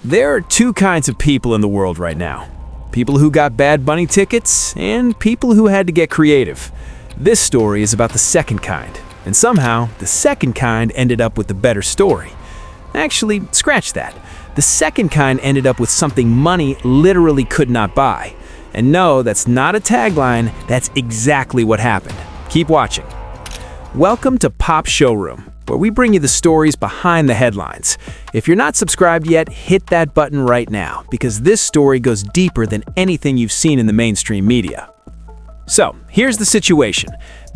There are two kinds of people in the world right now. People who got Bad Bunny tickets and people who had to get creative. This story is about the second kind, and somehow the second kind ended up with the better story. Actually, scratch that. The second kind ended up with something money literally could not buy. And no, that's not a tagline, that's exactly what happened. Keep watching. Welcome to Pop Showroom, where we bring you the stories behind the headlines. If you're not subscribed yet, hit that button right now, because this story goes deeper than anything you've seen in the mainstream media. So, here's the situation.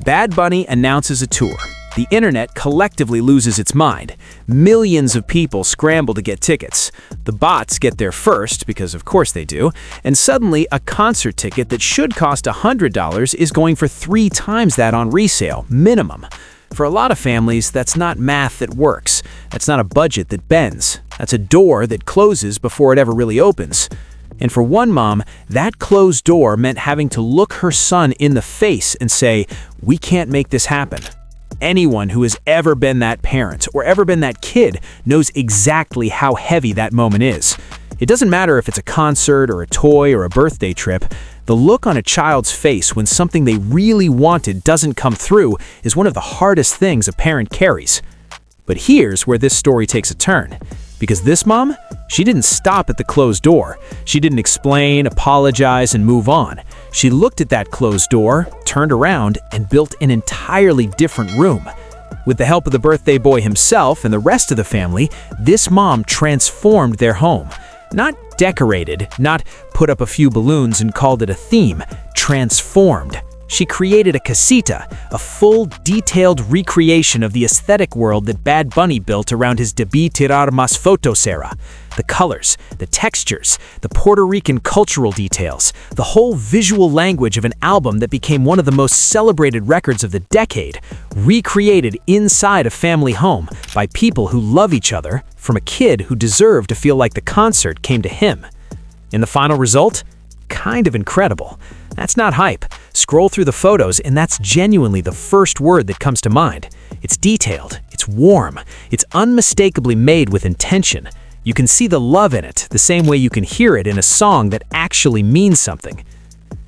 Bad Bunny announces a tour. The internet collectively loses its mind. Millions of people scramble to get tickets. The bots get there first, because of course they do, and suddenly a concert ticket that should cost $100 is going for 3 times that on resale, minimum. For a lot of families, that's not math that works. That's not a budget that bends. That's a door that closes before it ever really opens. And for one mom, that closed door meant having to look her son in the face and say, "We can't make this happen." Anyone who has ever been that parent or ever been that kid knows exactly how heavy that moment is. It doesn't matter if it's a concert or a toy or a birthday trip. The look on a child's face when something they really wanted doesn't come through is one of the hardest things a parent carries. But here's where this story takes a turn. Because this mom, she didn't stop at the closed door. She didn't explain, apologize, and move on. She looked at that closed door, turned around, and built an entirely different room. With the help of the birthday boy himself and the rest of the family, this mom transformed their home. Not decorated, not put up a few balloons and called it a theme, transformed. She created a casita, a full, detailed recreation of the aesthetic world that Bad Bunny built around his Debí Tirar Más Fotos era. The colors, the textures, the Puerto Rican cultural details, the whole visual language of an album that became one of the most celebrated records of the decade, recreated inside a family home by people who love each other, from a kid who deserved to feel like the concert came to him. And the final result? Kind of incredible. That's not hype. Scroll through the photos and that's genuinely the first word that comes to mind. It's detailed, it's warm, it's unmistakably made with intention. You can see the love in it, the same way you can hear it in a song that actually means something.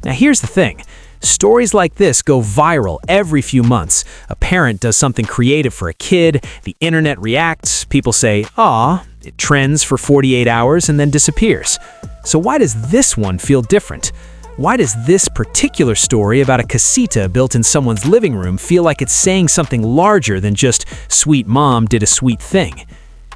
Now here's the thing. Stories like this go viral every few months. A parent does something creative for a kid, the internet reacts, people say, "Aw," it trends for 48 hours and then disappears. So why does this one feel different? Why does this particular story about a casita built in someone's living room feel like it's saying something larger than just "sweet mom did a sweet thing"?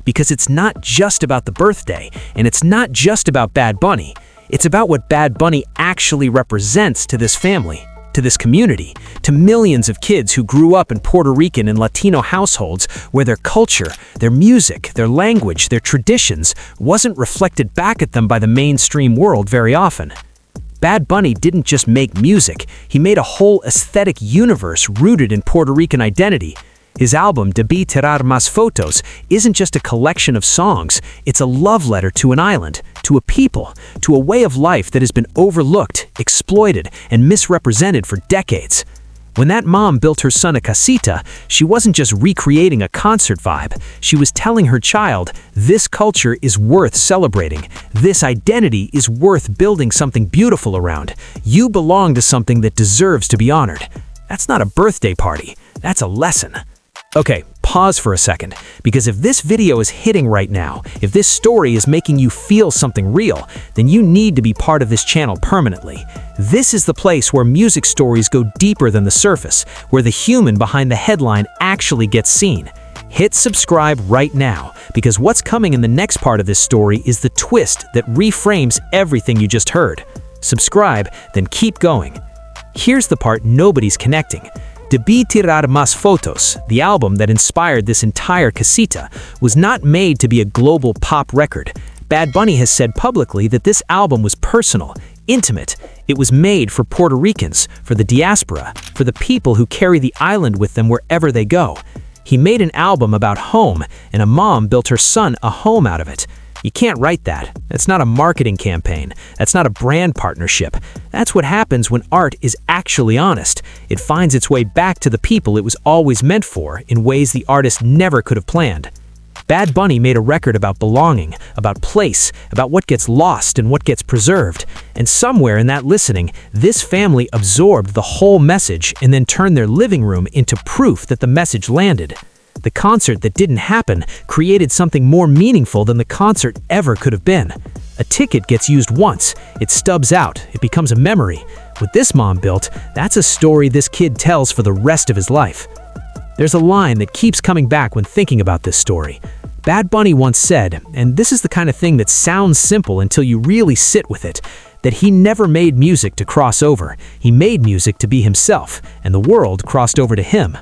Because it's not just about the birthday, and it's not just about Bad Bunny. It's about what Bad Bunny actually represents to this family, to this community, to millions of kids who grew up in Puerto Rican and Latino households where their culture, their music, their language, their traditions wasn't reflected back at them by the mainstream world very often. Bad Bunny didn't just make music, he made a whole aesthetic universe rooted in Puerto Rican identity. His album, Debí Tirar Más Fotos, isn't just a collection of songs, it's a love letter to an island, to a people, to a way of life that has been overlooked, exploited, and misrepresented for decades. When that mom built her son a casita, she wasn't just recreating a concert vibe. She was telling her child, this culture is worth celebrating. This identity is worth building something beautiful around. You belong to something that deserves to be honored. That's not a birthday party. That's a lesson. Okay, pause for a second, because if this video is hitting right now, if this story is making you feel something real, then you need to be part of this channel permanently. This is the place where music stories go deeper than the surface, where the human behind the headline actually gets seen. Hit subscribe right now, because what's coming in the next part of this story is the twist that reframes everything you just heard. Subscribe, then keep going. Here's the part nobody's connecting. Debí Tirar Más Fotos, the album that inspired this entire casita, was not made to be a global pop record. Bad Bunny has said publicly that this album was personal, intimate. It was made for Puerto Ricans, for the diaspora, for the people who carry the island with them wherever they go. He made an album about home, and a mom built her son a home out of it. You can't write that. That's not a marketing campaign. That's not a brand partnership. That's what happens when art is actually honest. It finds its way back to the people it was always meant for in ways the artist never could have planned. Bad Bunny made a record about belonging, about place, about what gets lost and what gets preserved. And somewhere in that listening, this family absorbed the whole message and then turned their living room into proof that the message landed. The concert that didn't happen created something more meaningful than the concert ever could have been. A ticket gets used once, it stubs out, it becomes a memory. What this mom built, that's a story this kid tells for the rest of his life. There's a line that keeps coming back when thinking about this story. Bad Bunny once said, and this is the kind of thing that sounds simple until you really sit with it, that he never made music to cross over. He made music to be himself, and the world crossed over to him.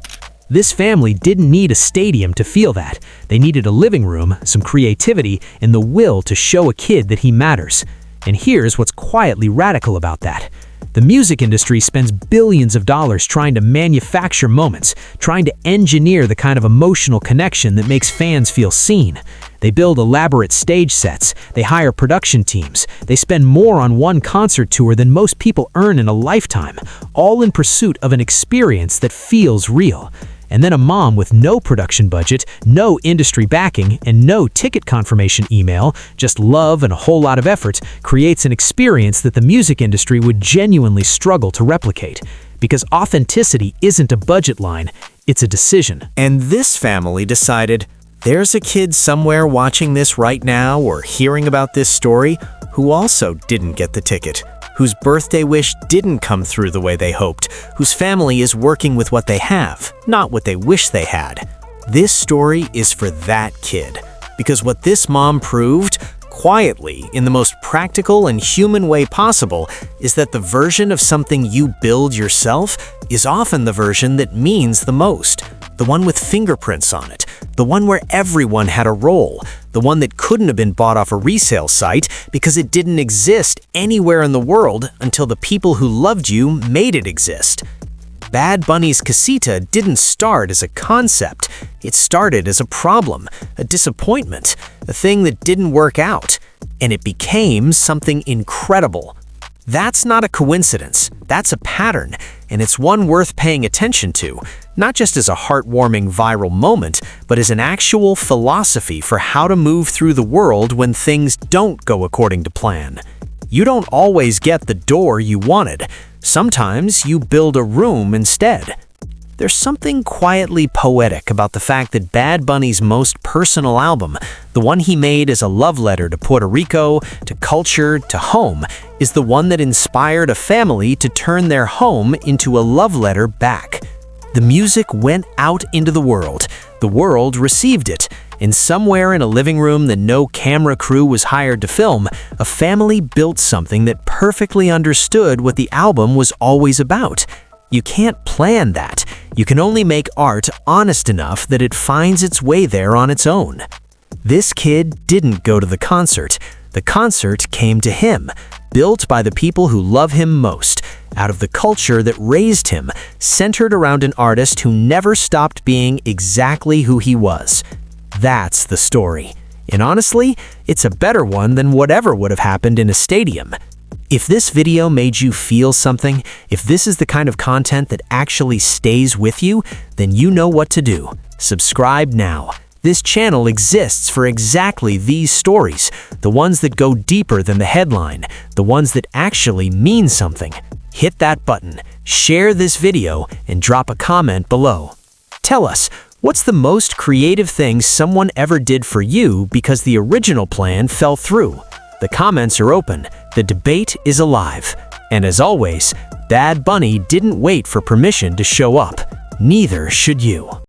This family didn't need a stadium to feel that. They needed a living room, some creativity, and the will to show a kid that he matters. And here's what's quietly radical about that. The music industry spends billions of dollars trying to manufacture moments, trying to engineer the kind of emotional connection that makes fans feel seen. They build elaborate stage sets, they hire production teams, they spend more on one concert tour than most people earn in a lifetime, all in pursuit of an experience that feels real. And then a mom with no production budget, no industry backing, and no ticket confirmation email, just love and a whole lot of effort, creates an experience that the music industry would genuinely struggle to replicate. Because authenticity isn't a budget line, it's a decision. And this family decided, there's a kid somewhere watching this right now or hearing about this story who also didn't get the ticket, whose birthday wish didn't come through the way they hoped, whose family is working with what they have, not what they wish they had. This story is for that kid, because what this mom proved, quietly, in the most practical and human way possible, is that the version of something you build yourself is often the version that means the most, the one with fingerprints on it, the one where everyone had a role, the one that couldn't have been bought off a resale site because it didn't exist anywhere in the world until the people who loved you made it exist. Bad Bunny's Casita didn't start as a concept. It started as a problem, a disappointment, a thing that didn't work out, and it became something incredible. That's not a coincidence, that's a pattern, and it's one worth paying attention to, not just as a heartwarming viral moment, but as an actual philosophy for how to move through the world when things don't go according to plan. You don't always get the door you wanted. Sometimes you build a room instead. There's something quietly poetic about the fact that Bad Bunny's most personal album, the one he made as a love letter to Puerto Rico, to culture, to home, is the one that inspired a family to turn their home into a love letter back. The music went out into the world received it, and somewhere in a living room that no camera crew was hired to film, a family built something that perfectly understood what the album was always about. You can't plan that. You can only make art honest enough that it finds its way there on its own. This kid didn't go to the concert. The concert came to him, built by the people who love him most, out of the culture that raised him, centered around an artist who never stopped being exactly who he was. That's the story. And honestly, it's a better one than whatever would have happened in a stadium. If this video made you feel something, if this is the kind of content that actually stays with you, then you know what to do. Subscribe now. This channel exists for exactly these stories, the ones that go deeper than the headline, the ones that actually mean something. Hit that button, share this video, and drop a comment below. Tell us, what's the most creative thing someone ever did for you because the original plan fell through? The comments are open, the debate is alive. And as always, Bad Bunny didn't wait for permission to show up. Neither should you.